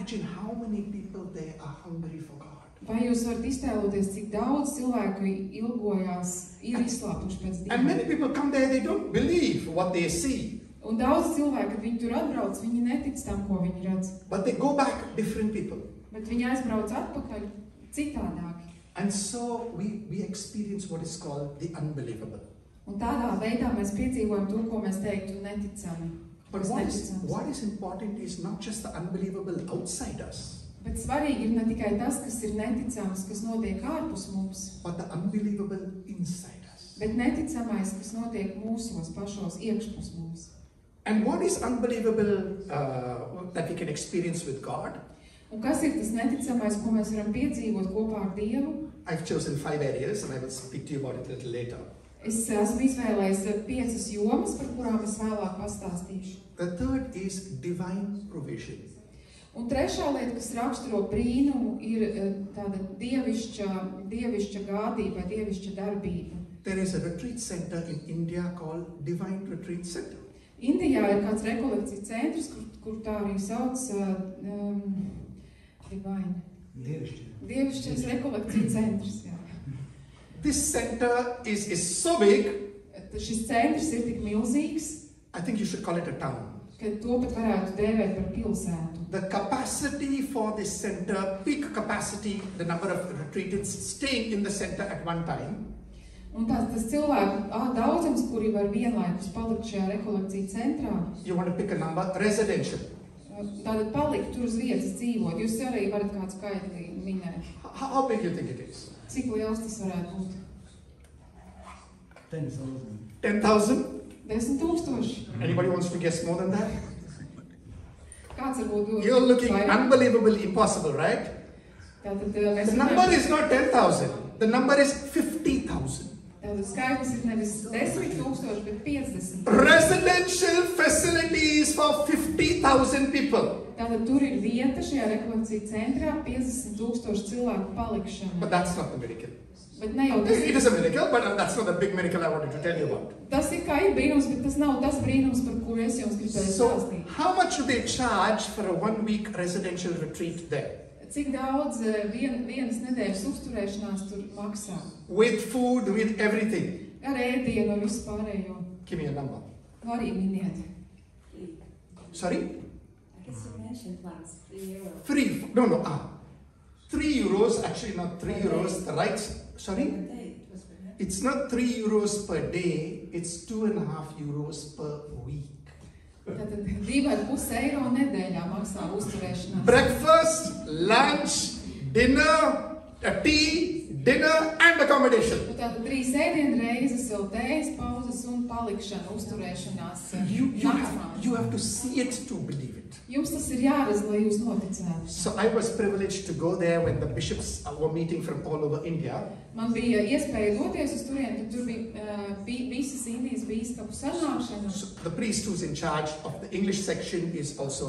imagine how many people there are hungry for God? Vai jūs varat iztēloties, cik daudz cilvēku ilgojās, ir izslāpuši pēc And Dieva? many people come there, they don't believe what they see. Un daudz cilvēku, kad viņi tur atbrauc, viņi netic tam, ko viņi redz. But they go back different people. Bet viņi aizbrauc atpakaļ citādāki. And so we experience what is called the unbelievable. Un tādā veidā mēs piedzīvojam to, ko mēs teiktu neticami. But what is important is not just the unbelievable outside us, Bet svarīgi ir ne tikai tas, kas ir neticams, kas notiek ārpus mums, but the unbelievable inside us. bet neticamais, kas notiek mūsos pašos, iekšpus mums. And what is unbelievable that we can experience with God? Un kas ir tas neticamais, ko mēs varam piedzīvot kopā ar Dievu? I've chosen 5 areas and I will speak to you about it a little later. Es esmu izvēlējis 5 jomas, par kurām es vēlāk pastāstīšu. The third is divine provision. Un trešā lieta, kas raksturo brīnumu, ir tāda dievišķa gādība, dievišķa darbība. There is a retreat center in India called Divine Retreat Center. Indijā ir kāds rekolekcija centrs, kur tā arī sauc Divine. Dievišķas rekolekcija centrs, jā. This center is so big, Šis centrs ir tik milzīgs, I think you should call it a town. ka to pat varētu dēvēt par pilsētu. The capacity for this center, peak capacity, the number of retreatants staying in the center at one time, Un tas cilvēku daudzums, kuri var vienlaikus palikt šajā rekolekcija centrā, you want to pick a number, residential. tātad palikt tur uz vietas dzīvot. Jūs arī varat kādu skaitli minēt. How big do you think it is? Cik liels tas varētu būt? 10,000. 10,000? 10,000. Anybody wants to guess more than that? Kāds varbūt You're looking vairāk? unbelievably impossible, right? Tātad mēs The number is not 10,000. The number is 50,000. Tātad skaitlis ir nevis 10,000, bet 50. Residential facilities for 50,000 people. Tātad tur ir vieta šajā rekolekcija centrā 50,000 cilvēku palikšana. But that's not the miracle. Bet ne jau tas It is a miracle, but that's not the big miracle I wanted to tell you about. Tas ir kā ir brīnums, bet tas nav tas brīnums, par kuru es jums gribēju So, stāstīt. how much do they charge for a 1-week residential retreat there? Cik daudz vienas nedēļas uzturēšanās tur maksā? With food, with everything. Ar ēdienu un visu pārējo. Give me a number. Arī miniet. Sorry? I guess you mentioned once, €3. 3, no, 3 euros, actually not 3 euros, the right, sorry? Per day, it was per day. It's not 3 euros per day, it's 2.5 euros per week. Tātad 2,5 eiro nedēļā maksā uzturēšanās. Breakfast, lunch, dinner, tea, dinner and accommodation. Un tātad 3 ēdienreizes, vēl tējas pauzes un palikšana, uzturēšanās. You have to see it to believe it. Jums tas ir jāredz, lai jūs noticētu. So I was privileged to go there when the bishops were meeting from all over India. Man bija iespēja doties uz turieni, kad tur bija visas Indijas bīskapu sanākšanas. So the priest who's in charge of the English section is also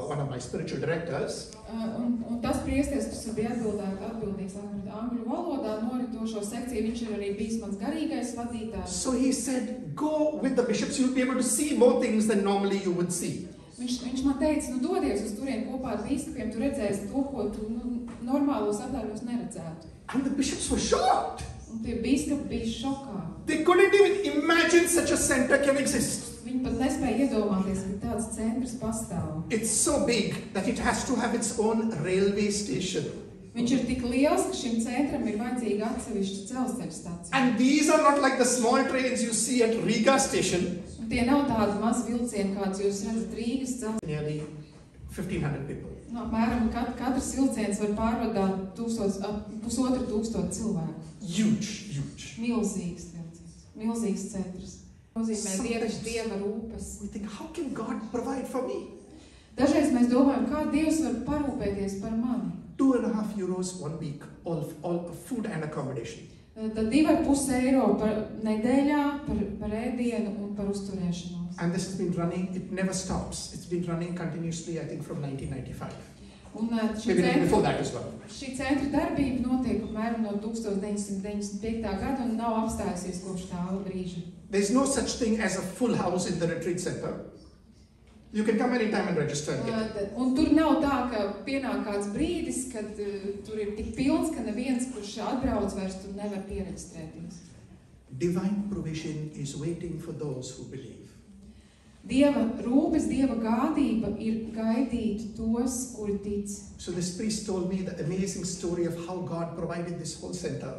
one of my spiritual directors. Un tas priesteris, kas bija atbildīgs angļu valodā noritošo sekciju, viņš ir arī bijis mans garīgais vadītājs. So he said, go with the bishops, you'll be able to see more things than normally you would see. Viņš man teica, dodies uz turieni kopā ar bīskapiem, tu redzēsi to, ko tu normālos apstākļos neredzētu. And the bishops were shocked. Un tie bīskapi bija šokā. They couldn't even imagine such a center can exist. Viņi pat nespēja iedomāties, ka tāds centrs pastāv. It's so big that it has to have its own railway station. Viņš ir tik liels, ka šim centram ir vajadzīga atsevišķa dzelzceļa stacija. And these are not like the small trains you see at Riga station. Un tie nav tādi mazi vilcieni, kāds jūs redzat Rīgas dzelzceļa. Nearly 1,500 people. Apmēram katrs vilciens var pārvadāt 1,500 cilvēku. Huge. Milzīgs vilciens, milzīgs centrs. Nozīmē Dieva rūpes. We think, how can God provide for me? Dažreiz mēs domājam, kā Dievs var parūpēties par mani. 2.5 euros 1 week, all food and accommodation. Tad 2,5 eiro par nedēļā, par ēdienu un par uzturēšanos. And this has been running, it never stops. It's been running continuously, I think, from 1995. Un Maybe before that as well. šī centra darbība notiek apmēram no 1995. gada un nav apstājusies kopš tā brīža. There's no such thing as a full house in the retreat center. You can come anytime and register and get it. Un tur nav tā, ka pienāk kāds brīdis, kad tur ir tik pilns, ka neviens, kurš atbrauc vairs tur nevar pieregistrēties. Divine provision is waiting for those who believe. Dieva rūpes, Dieva gādība ir gaidīt tos, kuri tic. So this priest told me the amazing story of how God provided this whole center.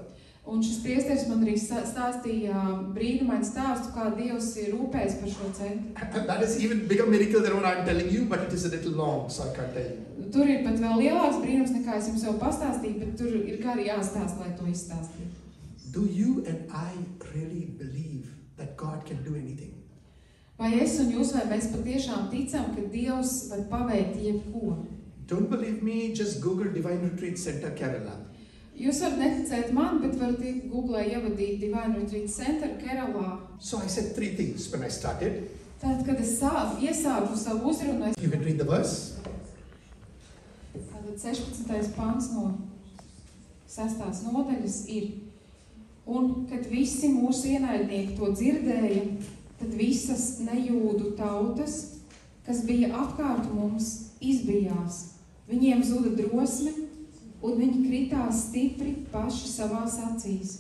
Un šis priesteris man arī stāstīja brīnumainu stāstu, kā Dievs ir rūpējis par šo centru. And that is even bigger miracle than what I'm telling you, but it is a little long, so I can't tell you. Tur ir pat vēl lielāks brīnums, nekā es jums jau pastāstīju, bet tur ir gari jāstāst, lai to izstāstītu. Do you and I really believe that God can do anything? Vai es un jūs, vai mēs patiešām ticam, ka Dievs var paveikt jebko? Don't believe me, just Google Divine Retreat Center, Kerala. Jūs varat neticēt man, bet varat Googlē ievadīt Divine Retreat Center Keralā. So I said 3 things when I started. Tātad, kad es iesāku savu uzrunu, You can read the verse. tātad 16. pants no 6. nodaļas ir: Un, kad visi mūsu ienaidnieki to dzirdēja, tad visas nejūdu tautas, kas bija apkārt mums, izbijās. Viņiem zuda drosme, un viņi kritās stipri paši savās acīs.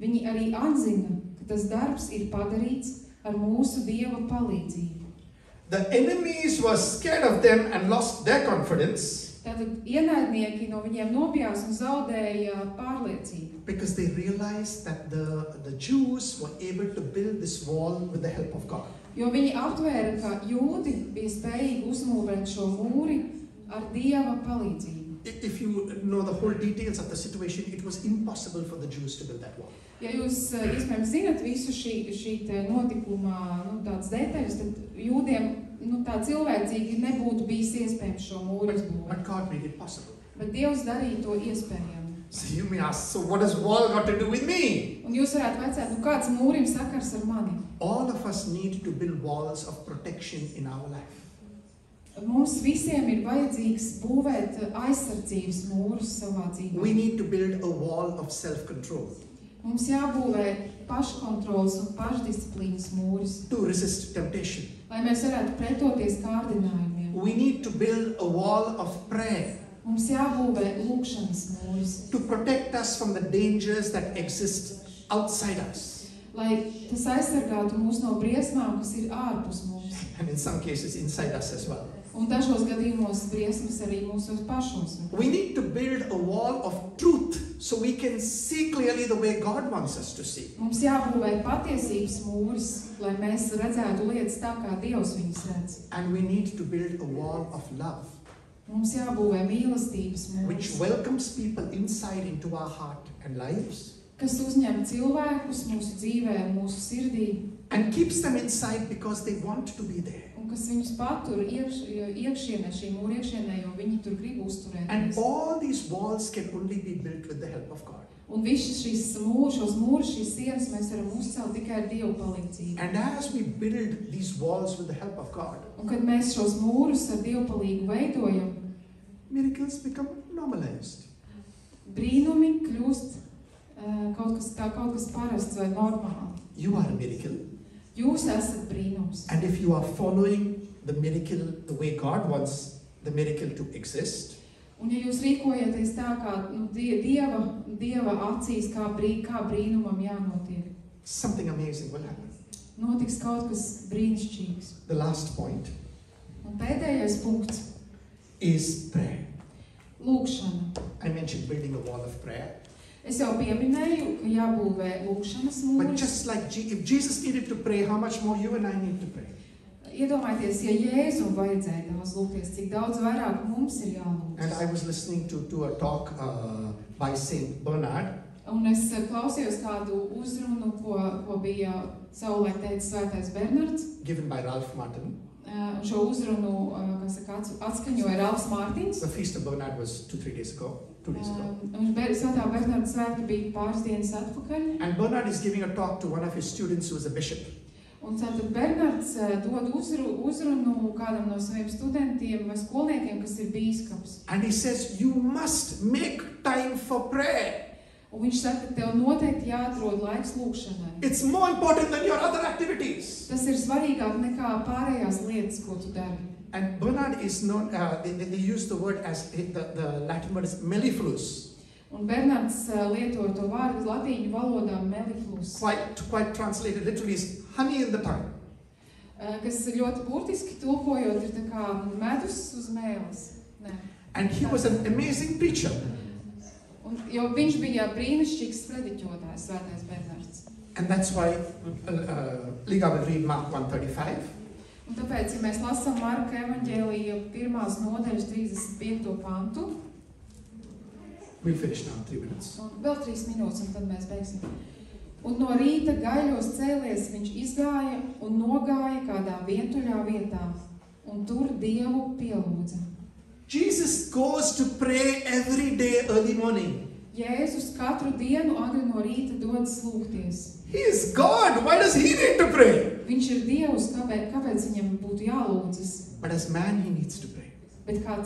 Viņi arī atzina, ka tas darbs ir padarīts ar mūsu Dieva palīdzību. The enemies were scared of them and lost their confidence Tātad ienaidnieki no viņiem nobijās un zaudēja pārliecību. because they realized that the Jews were able to build this wall with the help of God. Jo viņi aptvēra, ka jūdi bija spējīgi uzmūvēt šo mūri ar Dieva palīdzību. If you know the whole details of the situation, it was impossible for the Jews to build that wall. Ja jūs, iespējams, zinat visu šī te notikuma, tādas detaļas, tad jūdiem, tā cilvēcīgi nebūtu bijis iespējams šo mūri uzbūvēt. But God made it possible. Bet Dievs darīja to iespējamu. So you may ask, so what does wall got to do with me? Un jūs varētu vaicāt, kāds mūrim sakars ar mani? All of us need to build walls of protection in our life. Mums visiem ir vajadzīgs būvēt aizsardzības mūrus savā dzīvē. We need to build a wall of self-control Mums jābūvē paškontrols un pašdisciplīnas mūris, to resist temptation. lai mēs varētu pretoties kārdinājumiem. We need to build a wall of prayer Mums jābūvē lūkšanas mūris, to protect us from the dangers that exist outside us, lai tas aizsargātu mūs no briesmām, kas ir ārpus mums. and in some cases inside us as well. Un dažos gadījumos briesmas arī mūsos pašos. We need to build a wall of truth so we can see clearly the way God wants us to see. Mums jābūvē patiesības mūris, lai mēs redzētu lietas tā, kā Dievs viņas redz. And we need to build a wall of love Mums jābūvē mīlestības which mūris, welcomes people inside into our heart and lives kas uzņem cilvēkus mūsu dzīvē un mūsu sirdī, and keeps them inside because they want to be there. un kas viņus patur iekšienē, šī mūra iekšienē, jo viņi tur grib And uzturēties. all these walls can only be built with the help of God. Un visas šos mūrus, šīs sienas mēs varam uzcelt tikai ar Dievu palīdzību. And as we build these walls with the help of God, Un kad mēs šos mūrus ar Dievu palīdzību veidojam, miracles become normalized. brīnumi kļūst kaut kas parasts vai normāli. You are a miracle. Jūs esat brīnums. And if you are following the miracle the way God wants the miracle to exist, Un ja jūs rīkojaties tā, kā Dieva acīs, kā brīnumam jānotiek, something amazing will happen. notiks kaut kas brīnišķīgs. The last point Un pēdējais punkts is prayer. - lūkšana. I mentioned building a wall of prayer. Es jau pieminēju, ka jābūvē lūkšanas But mūris. just like if Jesus needed to pray, how much more you and I need to pray? Iedomājieties, ja Jēzum vajadzēja daudz lūgties, cik daudz vairāk mums ir jālūdz. And I was listening to a talk by Saint Bernard. Un es klausījos kādu uzrunu, ko bija savulaik teicis Svētais Bernards. Given by Ralph Martin. Un šo uzrunu, atskaņoja Ralfs Mārtiņš. The feast of Bernard was 2 days ago. Un Svētā Bernarda svētki bija pāris dienas atpakaļ. And Bernard is giving a talk to one of his students who is a bishop. Un tātad Bernards dod uzrunu kādam no saviem studentiem vai skolniekiem, kas ir bīskaps. And he says, you must make time for prayer. Un viņš saka, ka tev noteikti jāatrod laiks lūkšanai. It's more important than your other activities. Tas ir svarīgāk nekā pārējās lietas, ko tu dari. And Bernard is known, they use the word as, the Latin word is mellifluous. Un Bernards lietoja to vārdu latīņu valodā meliflus, Quite translated literally is honey in the tongue. kas ļoti burtiski tulkojot ir tā kā medus uz mēles. Nē. And he was an amazing preacher. Un, jo viņš bija brīnišķīgs sprediķotājs, svētais Bernards. And that's why Liga will read Mark 1:35. Un tāpēc, ja mēs lasām Marka evaņģēlija 1. nodaļas 35. pantu, We'll finish now, 3 minutes. un vēl 3 minūtes, un tad mēs beigsim. Un no rīta gaļos cēlies viņš izgāja un nogāja kādā vientuļā vietā, un tur Dievu pielūdza. Jesus goes to pray every day early morning. Jēzus katru dienu agri no rīta dodas lūgties. He is God. Why does he need to pray? Viņš ir Dievs, kāpēc viņam būtu jālūdzas? But as man, he needs to pray. Bet kā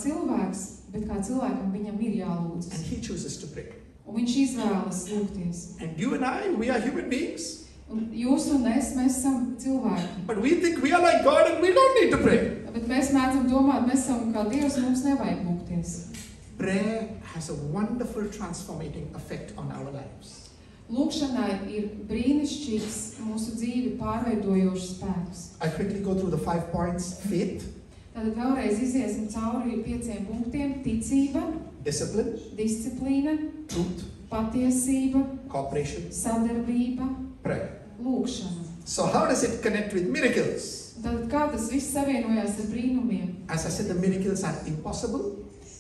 cilvēkam viņam ir And jālūdzas. he chooses to pray. Un viņš izvēlas lūgties. And you and I, we are human beings. Un jūs un es, mēs esam cilvēki. But we think we are like God and we don't need to pray. Bet mēs mēdzam domāt, mēs esam kā Dievs, mums nevajag lūgties. Prayer has a wonderful transformating effect on our lives. Lūgšanai ir brīnišķīgs mūsu dzīvi pārveidojošs spēks. I quickly go through the 5 points. Faith, Tātad vēlreiz iziesim cauri 5 punktiem. Ticība, discipline, disciplīna, truth, patiesība, cooperation, sadarbība, prayer. lūgšana. So how does it connect with miracles? Tātad kā tas viss savienojās ar brīnumiem? As I said, the miracles are impossible,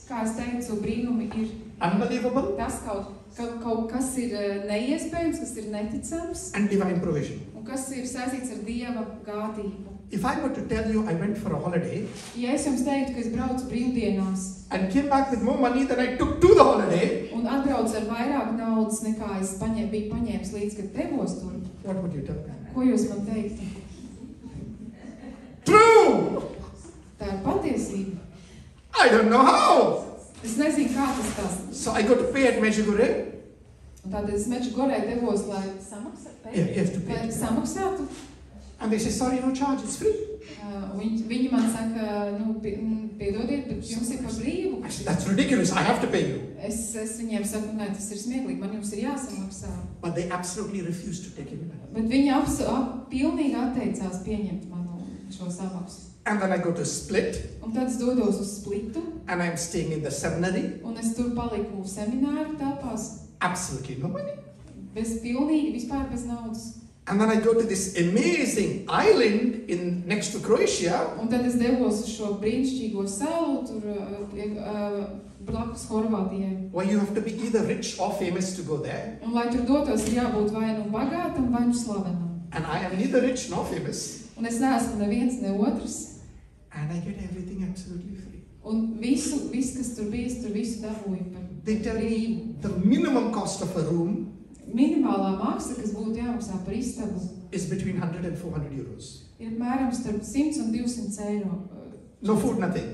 Kā es teicu, brīnumi ir unbelievable, tas kaut kas ir neiespējams, kas ir neticams, and divine provision. un kas ir saistīts ar Dieva gādību. If I were to tell you I went for a holiday Ja es jums teiktu, ka es braucu brīvdienās and came back with more money than I took to the holiday, un atbraucu ar vairāk naudas nekā es biju paņēmis līdz, kad devos tur, what would you tell me? ko jūs man teiktu? True! Tā ir patiesība. I don't know how. Es nezinu, kā tas. So I go to pay at Medjugorje. Un tātad es Medjugorjē devos, lai Yeah, you have to pay. samaksātu. And they say, sorry, no charge, it's free. Viņi man saka, nu, piedodiet, bet jums ir par brīvu. I say, that's ridiculous, I have to pay you. Es viņiem saku, nē, tas ir smieklīgi, man jums ir jāsamaksā. But they absolutely refuse to take it. Bet viņi pilnīgi atteicās pieņemt manu šo samaksu. And then I go to Split, Un tad es dodos uz Splitu, and I'm staying in the seminary. un es tur paliku semināru telpās, Absolutely no money. pilnīgi, vispār bez naudas. And then I go to this amazing island next to Croatia, Un tad es devos uz šo brīnišķīgo salu, tur blakus Horvātijai. where you have to be either rich or famous to go there. Un, lai tur dotos, ir jābūt vai nu bagātam, vai nu slavenam. And I am neither rich nor famous. Un es neesmu neviens, ne otrs. And I get everything absolutely free. Un visu, kas tur bija, es tur visu dabūju par They tell brīvu. me the minimum cost of a room Minimālā maksa, kas būtu jāmaksā par istabu, is between 100 and 400 euros. ir apmēram starp 100 un 200 eiro. No food, nothing.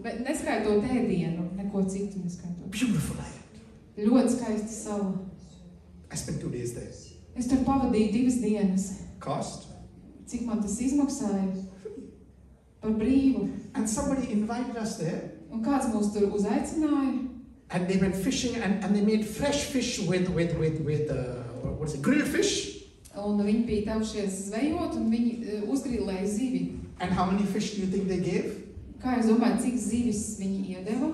Bet neskaitot ēdienu, neko citu neskaitot. Beautiful island. Ļoti skaista sala. I spent 2 days there. Es tur pavadīju 2 dienas. Cost? Cik man tas izmaksāja? Par brīvu. And somebody invited us there. Un kāds mūs tur uzaicināja? And they went fishing and they made fresh fish with what is it, grilled fish. Un viņi bija tavušies zvejot, un viņi uzgrillēja zivi. And how many fish do you think they gave? Kā jūs domājat, cik zivis viņi iedeva?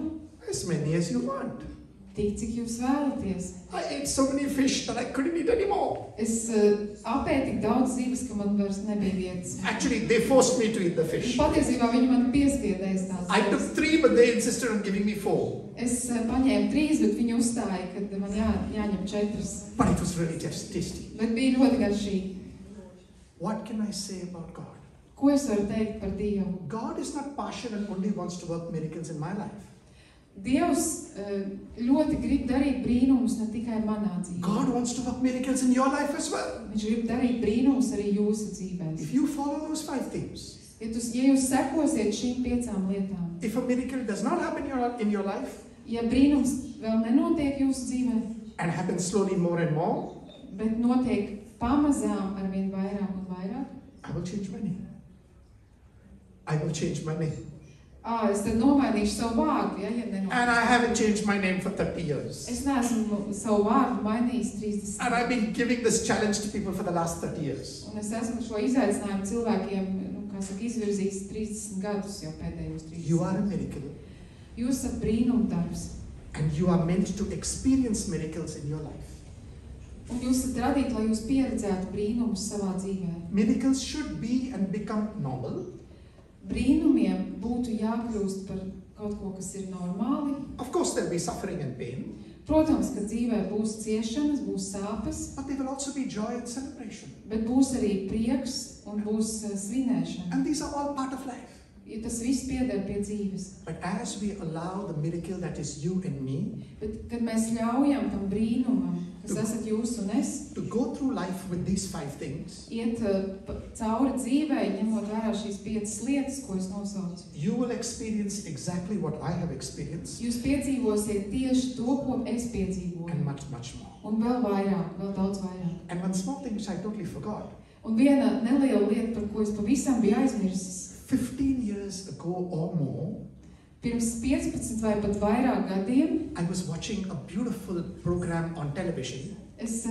As many as you want. Tik, cik jūs vēlaties. I ate so many fish that I couldn't eat anymore. Es apēju tik daudz zivis, ka man vairs nebija vietas. Actually, they forced me to eat the fish. Patiesībā viņi man piespiedēja tās I took zivis. 3, but they insisted on giving me 4. Es paņēmu 3, bet viņi uzstāja, ka man jāņem 4. But it was really just tasty. Bet bija ļoti garšīgi. What can I say about God? Ko es varu teikt par Dievu? God is not partial and only wants to work miracles in my life. Dievs ļoti grib darīt brīnumus ne tikai manā dzīvē. God wants to work miracles in your life as well. Viņš grib darīt brīnumus arī jūsu dzīvēs. If you follow those 5 things, Ja jūs sekosiet šīm 5 lietām, if a miracle does not happen in your life ja brīnums vēl nenotiek jūsu dzīvē, and happens slowly more and more, bet notiek pamazām arvien vairāk un vairāk, I will change my name. I will change my name. Es tad nomainīšu savu vārdu, ja nenomainīšu. And I haven't changed my name for 30 years. Es neesmu savu vārdu mainījis 30. And I've been giving this challenge to people for the last 30 years. Un es esmu šo izaicinājumu cilvēkiem, izvirzījis 30 gadus jau pēdējos 30. You are a miracle. Jūs esat brīnumdarbs. And you are meant to experience miracles in your life. Un jūs esat radīti, lai jūs pieredzētu brīnumus savā dzīvē. Miracles should be and become normal. Brīnumiem būtu jākļūst par kaut ko, kas ir normāli. Of course, there will be suffering and pain. Protams, ka dzīvē būs ciešanas, būs sāpes, But there will also be joy and celebration. bet būs arī prieks un būs svinēšana. And these are all part of life. Ja tas viss pieder pie dzīves. But as we allow the miracle that is you and me Bet, kad mēs ļaujam tam brīnumam, kas esat jūs un es, to go through life with these 5 things, iet cauri dzīvē, ņemot vērā šīs 5 lietas, ko es nosaucu. you will experience exactly what I have experienced Jūs piedzīvosiet tieši to, ko es piedzīvoju. and much, much more. Un vēl vairāk, vēl daudz vairāk. And one small thing which I totally forgot. Un viena neliela lieta, par ko es pavisam biju aizmirsis. 15 years ago or more, Pirms 15 vai pat vairāk gadiem I was watching a beautiful program on television es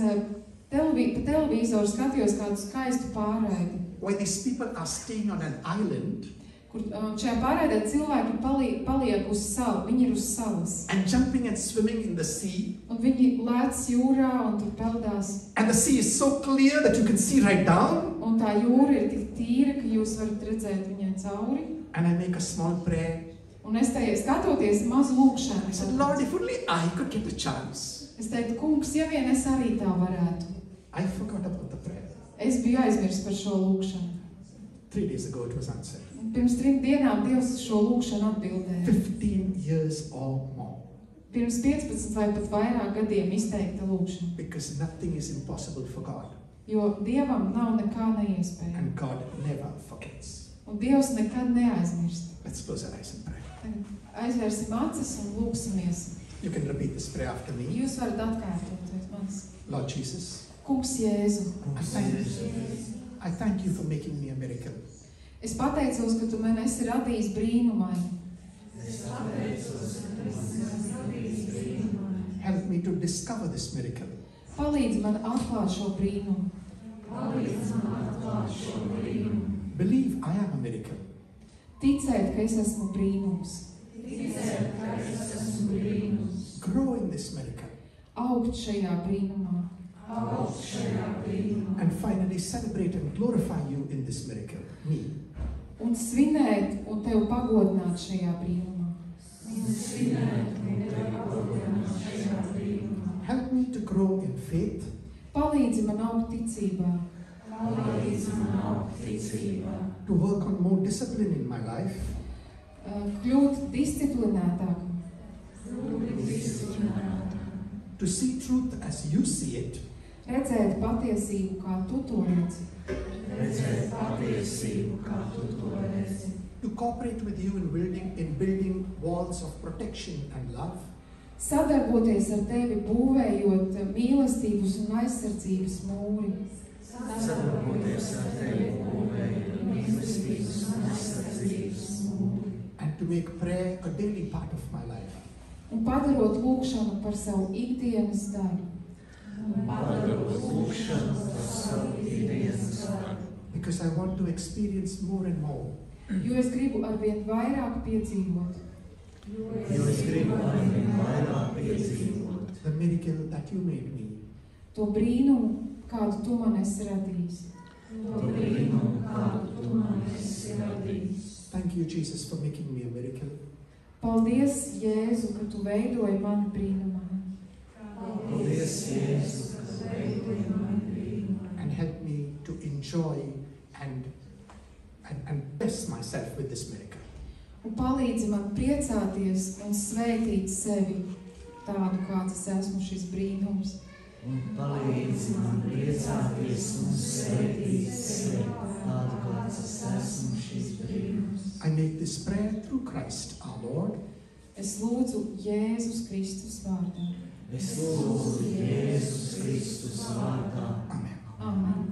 pa televīzoru skatījos kādu skaistu pārraidi, where these people are staying on an island kur šajā pārraidē cilvēki paliek uz salu, viņi ir uz salas. and jumping and swimming in the sea. Un viņi lēc jūrā un tur peldās. And the sea is so clear that you can see right down. Un tā jūra ir tik tīra, ka jūs varat redzēt viņai cauri. And I make a small prayer. Un es te skatoties mazu lūkšanu. I said, Lord, if only I could get a chance. Es teiktu, kungs, ja vien es arī tā varētu. I forgot about the prayer. Es biju aizmirsis par šo lūkšanu. 3 days ago it was answered. Un pirms 3 dienām Dievs šo lūkšanu atbildēja. 15 years or more. Pirms 15 vai pat vairāk gadiem izteikta lūkšana. Because nothing is impossible for God. Jo Dievam nav nekā neiespējama. And God never forgets. Un Dievs nekad neaizmirst. Let's close our eyes and pray. Tagad aizvērsim acis un lūksimies. You can repeat this prayer after me. Jūs varat atkārtot pēc manis. Lord Jesus, Kungs Jēzu, I thank you for making me a miracle. es pateicos, ka tu man esi radījis brīnumaini. Help me to discover this miracle. Palīdzi man atklāt šo brīnumu. Believe I am a miracle. Ticēt, ka es esmu brīnums. Grow in this miracle. Augt šajā brīnumā. And finally celebrate and glorify you in this miracle. Me. Un svinēt un tev pagodināt šajā brīnumā. Help me to grow in faith. Palīdzi man augt ticībā. To work on more discipline in my life. Kļūt disciplinētākam. To see truth as you see it. Redzēt patiesību, kā tu to redzi. To cooperate with you in building walls of protection and love. Sadarboties ar tevi, būvējot mīlestības un aizsardzības mūri. And to make prayer a daily part of my life. Un padarot lūkšanu par savu ikdienas daļu. Because I want to experience more and more. Jo es gribu arvien vairāk piedzīvot. The miracle that you made me. To brīnumu, kādu tu man esi radījis. Thank you, Jesus, for making me a miracle. Paldies, Jēzu, ka tu veidoji mani brīnumaini. And help me to enjoy and bless myself with this miracle. Un palīdzi man priecāties un svētīt sevi tādu, kāds es esmu šis brīnums. Un palīdzi man priecāties un svētīt sevi tādu, kāds es esmu šis brīnums. I make this prayer through Christ, our Lord. Es lūdzu Jēzus Kristus vārdā. Es lūdzu Jēzus Kristus vārdā. Amen. Amen.